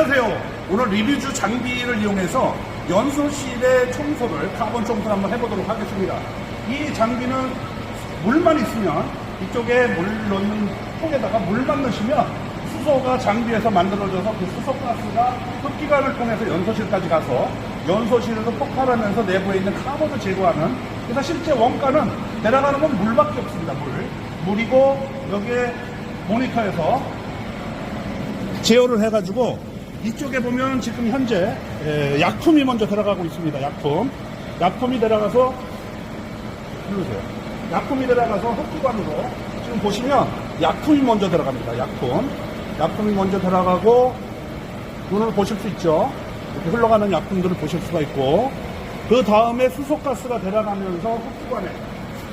안녕하세요. 오늘 리뷰주 장비를 이용해서 연소실의 청소를, 카본 청소를 한번 해보도록 하겠습니다. 이 장비는 물만 있으면 이쪽에 물 넣는 통에다가 물만 넣으시면 수소가 장비에서 만들어져서 그 수소가스가 흡기관을 통해서 연소실까지 가서 연소실에서 폭발하면서 내부에 있는 카본을 제거하는, 그래서 실제 원가는 내려가는 건 물밖에 없습니다. 물이고 여기에 모니터에서 제어를 해가지고 이쪽에 보면 지금 현재 약품이 먼저 들어가고 있습니다. 약품이 들어가서 누르세요. 약품이 들어가서 흡기관으로 지금 보시면 약품이 먼저 들어갑니다. 약품이 먼저 들어가고 눈으로 보실 수 있죠. 이렇게 흘러가는 약품들을 보실 수가 있고, 그 다음에 수소가스가 들어가면서 흡기관에,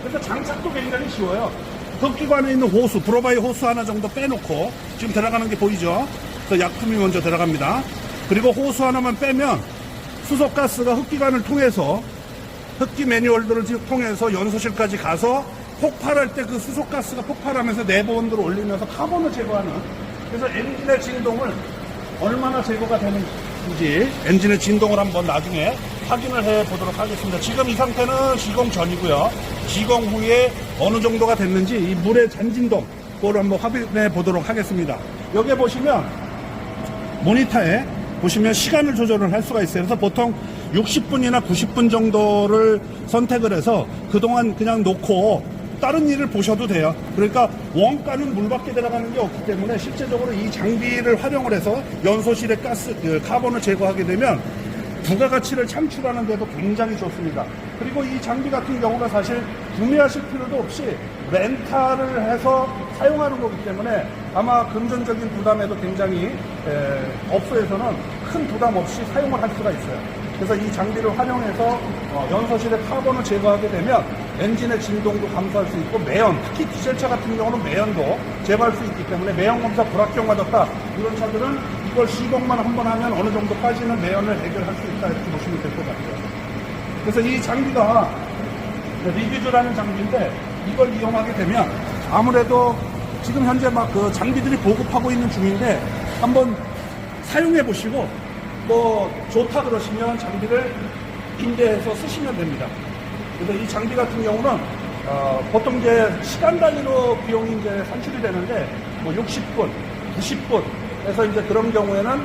그래서 장착도 굉장히 쉬워요. 흡기관에 있는 호수, 브로바이 호수 하나 정도 빼놓고 지금 들어가는 게 보이죠? 그 약품이 먼저 들어갑니다. 그리고 호수 하나만 빼면 수소가스가 흡기관을 통해서, 흡기 매뉴얼들을 통해서 연소실까지 가서 폭발할 때 그 수소가스가 폭발하면서 내부 온도를 올리면서 카본을 제거하는, 그래서 엔진의 진동을 얼마나 제거가 되는지 엔진의 진동을 한번 나중에 확인을 해 보도록 하겠습니다. 지금 이 상태는 시공 전이고요. 시공 후에 어느 정도가 됐는지 이 물의 잔진동, 그걸 한번 확인해 보도록 하겠습니다. 여기에 보시면 모니터에 보시면 시간을 조절을 할 수가 있어요. 그래서 보통 60분이나 90분 정도를 선택을 해서 그동안 그냥 놓고 다른 일을 보셔도 돼요. 그러니까 원가는 물밖에 들어가는 게 없기 때문에 실제적으로 이 장비를 활용을 해서 연소실의 카본을 제거하게 되면 부가가치를 창출하는 데도 굉장히 좋습니다. 그리고 이 장비 같은 경우는 사실 구매하실 필요도 없이 렌탈을 해서 사용하는 거기 때문에 아마 금전적인 부담에도 굉장히 업소에서는 큰 부담 없이 사용을 할 수가 있어요. 그래서 이 장비를 활용해서 연소실의 카본을 제거하게 되면 엔진의 진동도 감소할 수 있고, 매연, 특히 디젤차 같은 경우는 매연도 제거할 수 있기 때문에 매연 검사 불합격맞았다 이런 차들은 이걸 시공만 한번 하면 어느 정도 빠지는 매연을 해결할 수 있다, 이렇게 보시면 될 것 같아요. 그래서 이 장비가 리뷰즈라는 장비인데, 이걸 이용하게 되면 아무래도 지금 현재 막 그 장비들이 보급하고 있는 중인데 한번 사용해 보시고 뭐 좋다 그러시면 장비를 임대해서 쓰시면 됩니다. 그래서 이 장비 같은 경우는 보통 이제 시간 단위로 비용이 이제 산출이 되는데 뭐 60분, 90분 해서 이제 그런 경우에는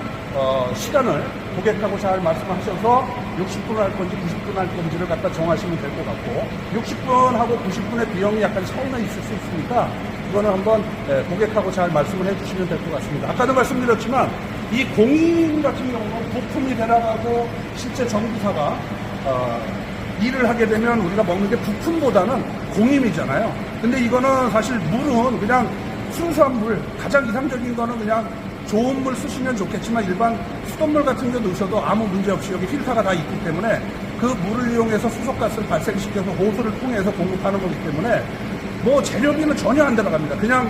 시간을 고객하고 잘 말씀하셔서 60분을 할 건지 90분 할 건지를 갖다 정하시면 될 것 같고, 60분하고 90분의 비용이 약간 차이는 있을 수 있으니까 이거는 한번 고객하고 잘 말씀을 해주시면 될 것 같습니다. 아까도 말씀드렸지만 이 공인 같은 경우는 부품이 들어가고 실제 정비사가 일을 하게 되면 우리가 먹는 게 부품보다는 공임이잖아요. 근데 이거는 사실 물은 그냥 순수한 물, 가장 이상적인 거는 그냥 좋은 물 쓰시면 좋겠지만 일반 수돗물 같은 거 넣으셔도 아무 문제 없이 여기 필터가 다 있기 때문에 그 물을 이용해서 수소가스를 발생시켜서 호수를 통해서 공급하는 거기 때문에 뭐 재료비는 전혀 안 들어갑니다. 그냥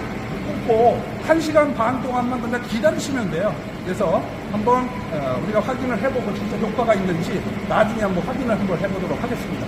꽂고 1시간 반 동안만 그냥 기다리시면 돼요. 그래서 한번 우리가 확인을 해보고 진짜 효과가 있는지 나중에 한번 확인을 한번 해보도록 하겠습니다.